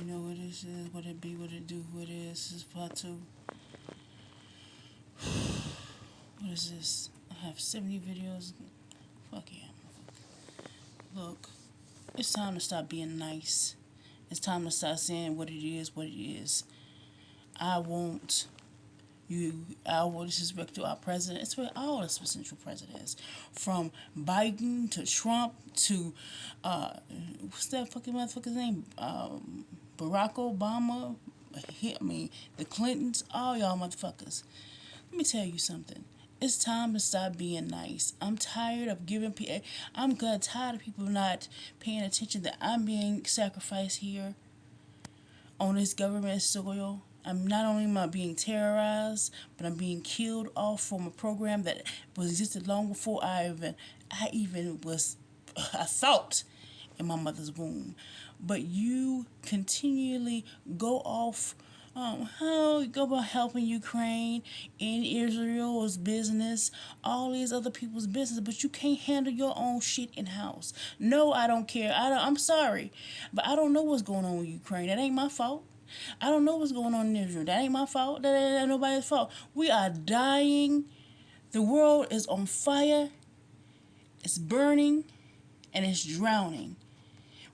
You know what this is, what it be, what it do, who it is. This is part two. What is this? I have 70 videos. Fuck yeah. Look, it's time to stop being nice. It's time to start saying what it is, what it is. I won't I will disrespect to our president. It's for all the potential presidents, from Biden to Trump to what's that fucking motherfucker's name? Barack Obama. I mean, the Clintons. All y'all motherfuckers. Let me tell you something. It's time to stop being nice. I'm tired of giving people. Tired of people not paying attention that I'm being sacrificed here on this government soil. I'm not only am I being terrorized, but I'm being killed off from a program that was existed long before I even was a thought in my mother's womb. But you continually go off how you go about helping Ukraine in Israel's business, all these other people's business, but you can't handle your own shit in house. No, I don't care. I'm sorry, but I don't know what's going on with Ukraine. That ain't my fault. I don't know what's going on in Israel. That ain't my fault. That ain't nobody's fault. We are dying. The world is on fire. It's burning, and it's drowning.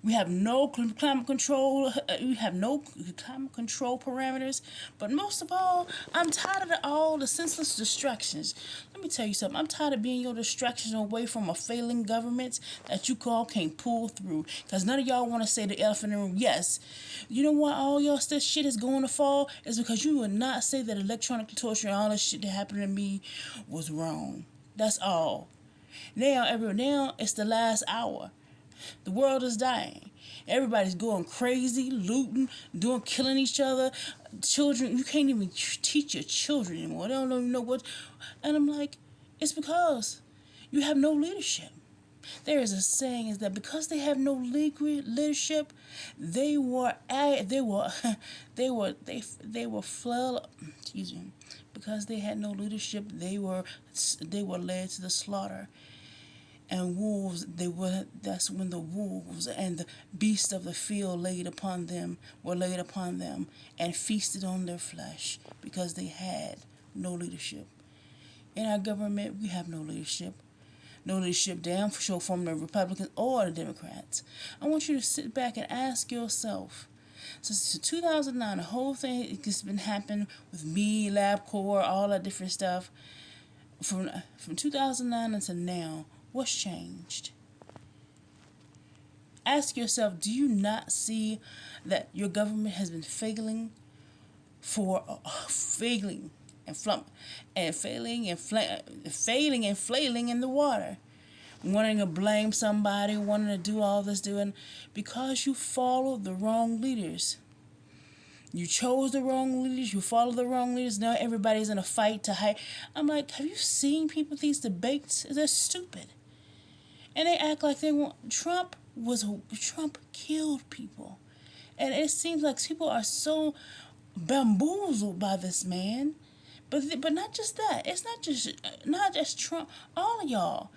We have no climate control. We have no climate control parameters. But most of all, I'm tired of all the senseless distractions. Let me tell you something. I'm tired of being your distraction away from a failing government that you call can't pull through. Because none of y'all want to say the elephant in the room. Yes, you know why all y'all this shit is going to fall? Is because you would not say that electronic torture and all this shit that happened to me was wrong. That's all. Now it's the last hour. The world is dying. Everybody's going crazy, looting, killing each other. Children, you can't even teach your children anymore. They don't even know what. And I'm like, it's because you have no leadership. There is a saying is that because they have no leadership, they were they were they were fled. Excuse me. Because they had no leadership, they were led to the slaughter. And wolves, that's when the wolves and the beasts of the field were laid upon them and feasted on their flesh because they had no leadership. In our government, we have no leadership. No leadership damn for sure from the Republicans or the Democrats. I want you to sit back and ask yourself, since 2009, the whole thing has been happening with me, LabCorp, all that different stuff. From 2009 until now, what's changed? Ask yourself, do you not see that your government has been failing and failing and flailing in the water, wanting to blame somebody, wanting to do all this, because you followed the wrong leaders. You chose the wrong leaders. You followed the wrong leaders. Now everybody's in a fight to hide. I'm like, have you seen people at these debates? They're stupid. And they act like they want Trump killed people. And it seems like people are so bamboozled by this man. But not just that. It's not just Trump. All of y'all.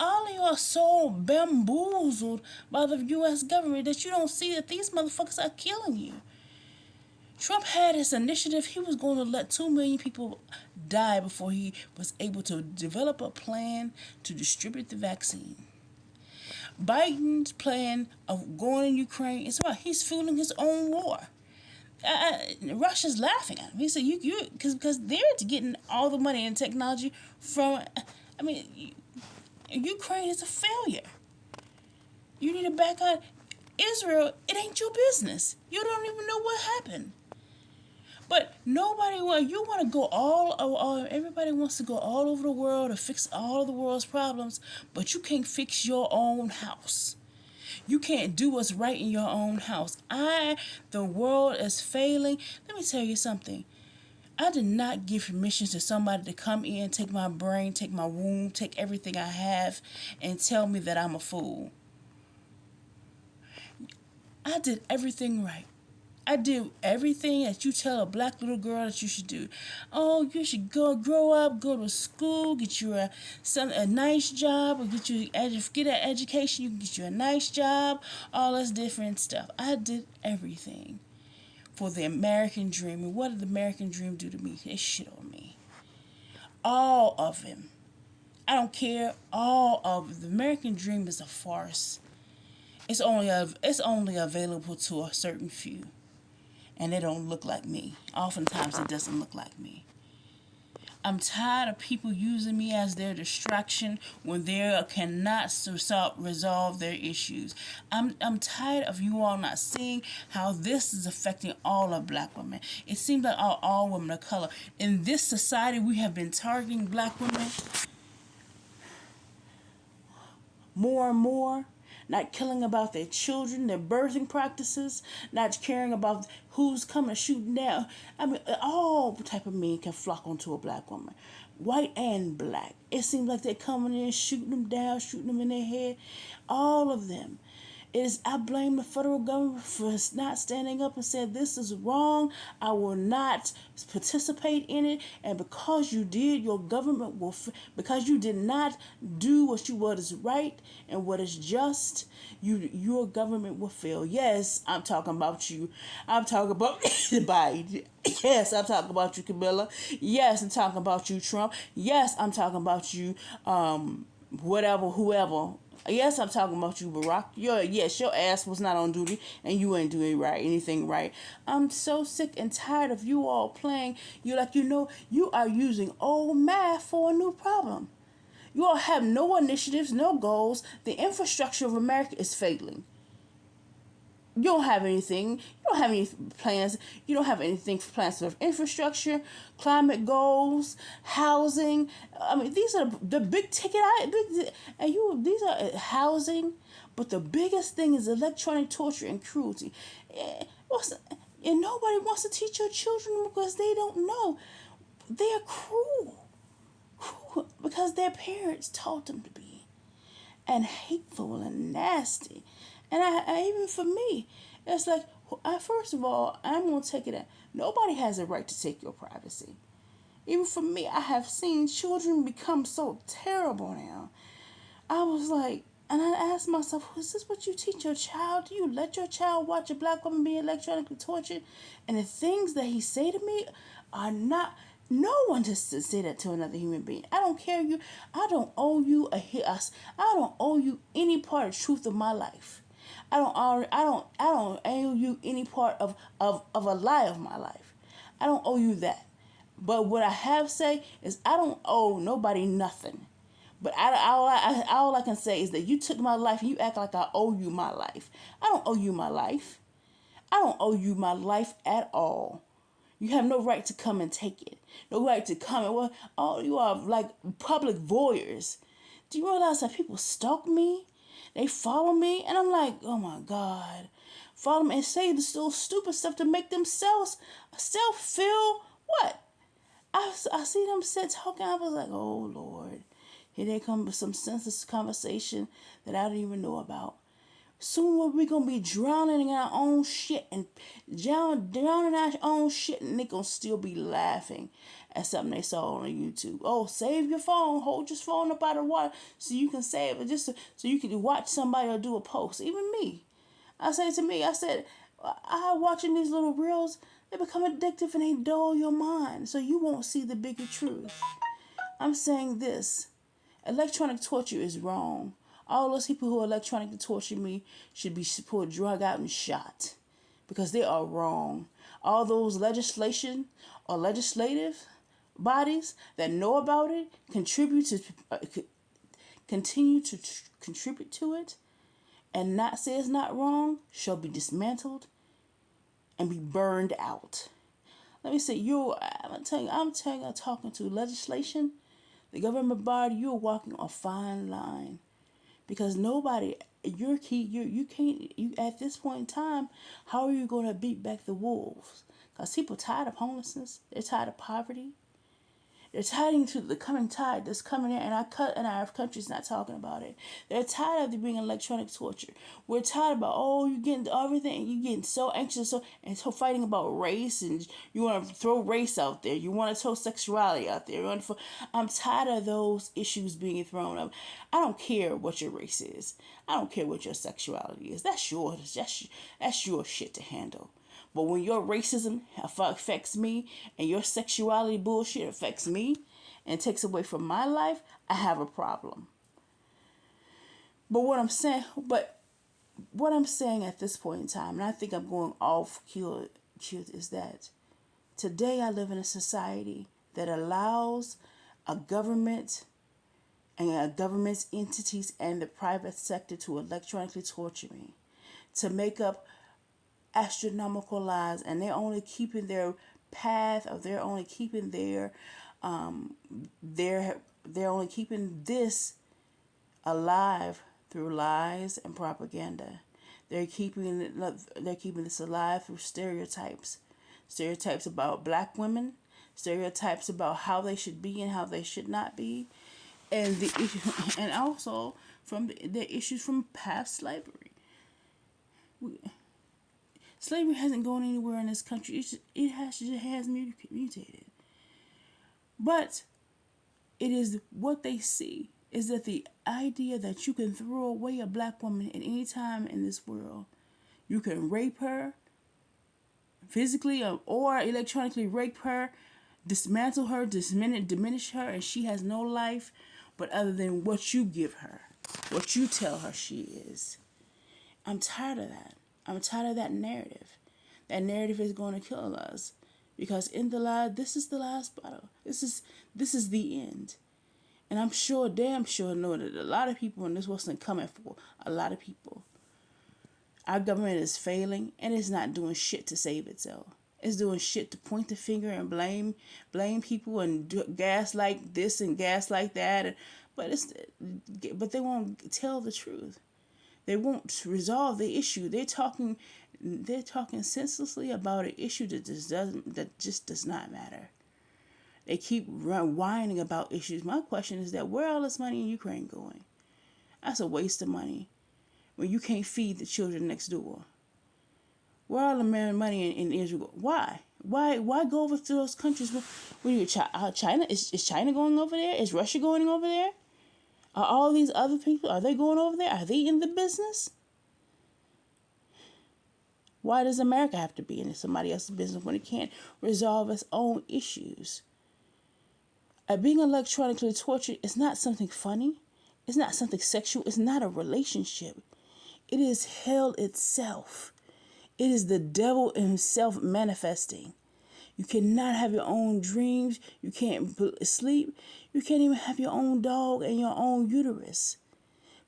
All of y'all are so bamboozled by the U.S. government that you don't see that these motherfuckers are killing you. Trump had his initiative. He was going to let 2 million people die before he was able to develop a plan to distribute the vaccine. Biden's plan of going in Ukraine is right. He's fueling his own war. Russia's laughing at him. He said, because they're getting all the money and technology from. I mean, Ukraine is a failure. You need to back out. Israel, it ain't your business. You don't even know what happened. But you want to go everybody wants to go all over the world to fix all of the world's problems, but you can't fix your own house. You can't do what's right in your own house. The world is failing. Let me tell you something. I did not give permission to somebody to come in, take my brain, take my womb, take everything I have, and tell me that I'm a fool. I did everything right. I did everything that you tell a black little girl that you should do. Oh, you should go grow up, go to school, get you a nice job, or get an education. You can get you a nice job, all this different stuff. I did everything for the American dream. And what did the American dream do to me? They shit on me. All of him. I don't care. All of the American dream is a farce. It's only available to a certain few, and they don't look like me. Oftentimes, it doesn't look like me. I'm tired of people using me as their distraction when they cannot resolve their issues. I'm tired of you all not seeing how this is affecting all of black women. It seems like all women of color. In this society, we have been targeting black women more and more, not caring about their children, their birthing practices, not caring about who's coming shooting down. I mean, all type of men can flock onto a black woman, white and black. It seems like they're coming in, shooting them down, shooting them in their head. All of them. I blame the federal government for not standing up and saying this is wrong. I will not participate in it. And because you did, your government will, because you did not do what is right and what is just, your government will fail. Yes, I'm talking about you. I'm talking about Biden. Yes, I'm talking about you, Camilla. Yes, I'm talking about you, Trump. Yes, I'm talking about you, whatever, whoever. Yes, I'm talking about you, Barack. Yes, your ass was not on duty and you ain't doing anything right. I'm so sick and tired of you all playing. You are using old math for a new problem. You all have no initiatives, no goals. The infrastructure of America is failing. You don't have anything. You don't have any plans. You don't have anything for plans for infrastructure, climate goals, housing. I mean, these are the big ticket items. These are housing, but the biggest thing is electronic torture and cruelty. And nobody wants to teach your children because they don't know. They are cruel because their parents taught them to be, and hateful and nasty. And even for me, it's like, first of all, I'm going to take it at nobody has a right to take your privacy. Even for me, I have seen children become so terrible now. I was like, and I asked myself, is this what you teach your child? Do you let your child watch a black woman be electronically tortured? And the things that he say to me are not, no one just to say that to another human being. I don't care you. I don't owe you I don't owe you any part of truth of my life. I don't owe you any part of a lie of my life. I don't owe you that. But what I have say is I don't owe nobody nothing. But all I can say is that you took my life and you act like I owe you my life. I don't owe you my life. I don't owe you my life at all. You have no right to come and take it. No right to come and, you are like public voyeurs. Do you realize that people stalk me? They follow me, and I'm like, oh my God. Follow me and say this little stupid stuff to make themselves feel what? I see them sit talking. I was like, oh Lord. Here they come with some senseless conversation that I didn't even know about. Soon we're going to be drowning in our own shit and drowning our own shit, and they're going to still be laughing at something they saw on YouTube. Oh, save your phone. Hold your phone up out of water so you can save it, just so you can watch somebody or do a post. Even me. I said, I watching these little reels, they become addictive and they dull your mind so you won't see the bigger truth. I'm saying this. Electronic torture is wrong. All those people who electronically torture me should be pulled, drug out, and shot because they are wrong. All those legislation or legislative bodies that know about it continue to contribute to it and not say it's not wrong shall be dismantled and be burned out. Let me say, I'm talking to legislation, the government body. You're walking a fine line. Because nobody, you can't, at this point in time, how are you going to beat back the wolves? Because people are tired of homelessness. They're tired of poverty. They're tied into the coming tide that's coming in, and our country's not talking about it. They're tired of there being electronic torture. We're tired about, oh, you getting everything, you getting so anxious, so fighting about race, and you want to throw race out there, you want to throw sexuality out there. I'm tired of those issues being thrown up. I don't care what your race is. I don't care what your sexuality is. That's your shit to handle. But when your racism affects me and your sexuality bullshit affects me and takes away from my life, I have a problem. But what I'm saying at this point in time, and I think I'm going off cue, is that today I live in a society that allows a government and a government's entities and the private sector to electronically torture me, to make up astronomical lies, and they're only keeping their path, or they're only keeping they're only keeping this alive through lies and propaganda. They're keeping this alive through stereotypes about black women, stereotypes about how they should be and how they should not be, and and also from the issues from past slavery. Slavery hasn't gone anywhere in this country. It has mutated. But it is what they see is that the idea that you can throw away a black woman at any time in this world, you can rape her physically or electronically rape her, dismantle her, diminish her, and she has no life but other than what you give her, what you tell her she is. I'm tired of that. I'm tired of that narrative. That narrative is going to kill us, because in the lie, this is the last battle. This is the end, and I'm sure, damn sure, know that a lot of people in this wasn't coming for a lot of people. Our government is failing, and it's not doing shit to save itself. It's doing shit to point the finger and blame people and gaslight this and gaslight that, but they won't tell the truth. They won't resolve the issue. They're talking senselessly about an issue that just does not matter. They keep whining about issues. My question is that where all this money in Ukraine going? That's a waste of money when you can't feed the children next door. Where all the money in Israel? Why? Why go over to those countries? China? Is China going over there? Is Russia going over there? Are all these other people, are they going over there? Are they in the business? Why does America have to be in somebody else's business when it can't resolve its own issues? Being electronically tortured is not something funny. It's not something sexual. It's not a relationship. It is hell itself. It is the devil himself manifesting. You cannot have your own dreams. You can't sleep. You can't even have your own dog and your own uterus,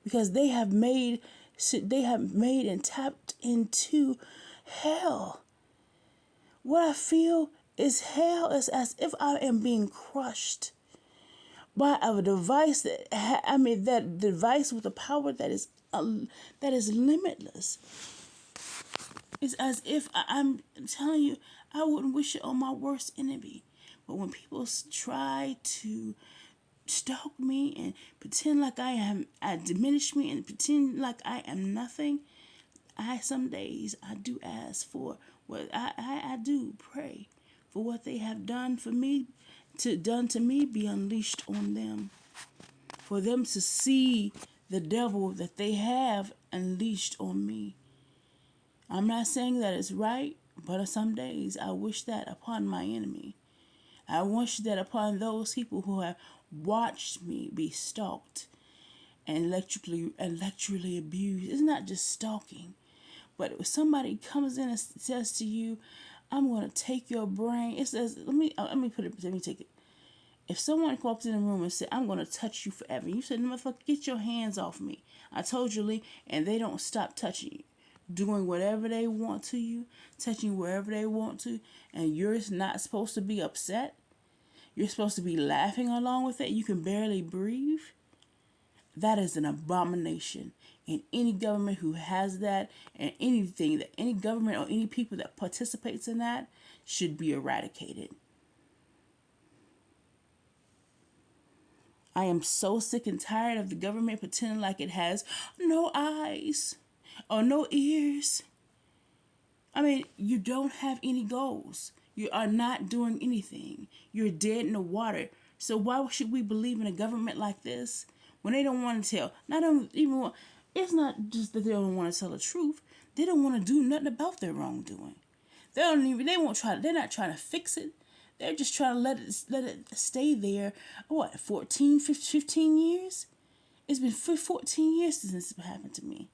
because they have made and tapped into hell. What I feel is hell is as if I am being crushed by a device that device with a power that is limitless. It's as if I'm telling you, I wouldn't wish it on my worst enemy. But when people try to stalk me and pretend like I diminish me and pretend like I am nothing, some days I do ask for what I do pray for what they have done for me, done to me, be unleashed on them. For them to see the devil that they have unleashed on me. I'm not saying that it's right, but some days I wish that upon my enemy. I wish that upon those people who have watched me be stalked and electrically abused. It's not just stalking, but if somebody comes in and says to you, "I'm going to take your brain," it says, let me take it. If someone walks in the room and said, "I'm going to touch you forever," you said, "Motherfucker, get your hands off me. I told you, Lee," and they don't stop touching you, doing whatever they want to you, touching wherever they want to, and you're not supposed to be upset. You're supposed to be laughing along with it. You can barely breathe. That is an abomination. And any government who has that, and anything that any government or any people that participates in that should be eradicated. I am so sick and tired of the government pretending like it has no eyes or no ears. I mean, you don't have any goals. You are not doing anything. You're dead in the water. So why should we believe in a government like this when they don't want to tell? Not even want, it's not just that they don't want to tell the truth. They don't want to do nothing about their wrongdoing. They don't even. They won't try. They're not trying to fix it. They're just trying to let it stay there. What, 14, 15 years? It's been 14 years since this happened to me.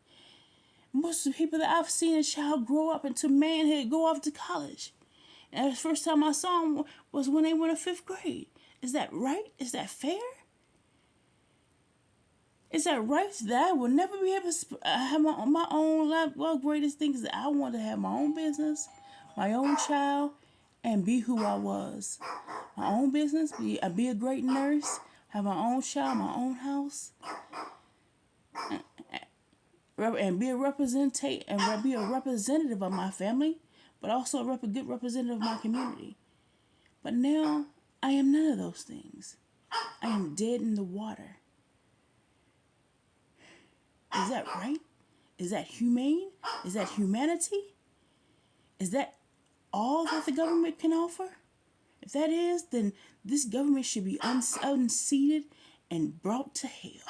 Most of the people that I've seen a child grow up into manhood, go off to college. And the first time I saw them was when they went in 5th grade. Is that right? Is that fair? Is that right that I will never be able to have my own life? Well, greatest thing is that I want to have my own business, my own child, and be who I was. My own business, be a great nurse, have my own child, my own house, and be a representative of my family, but also a good representative of my community. But now I am none of those things. I am dead in the water. Is that right? Is that humane? Is that humanity? Is that all that the government can offer? If that is, then this government should be unseated and brought to hell.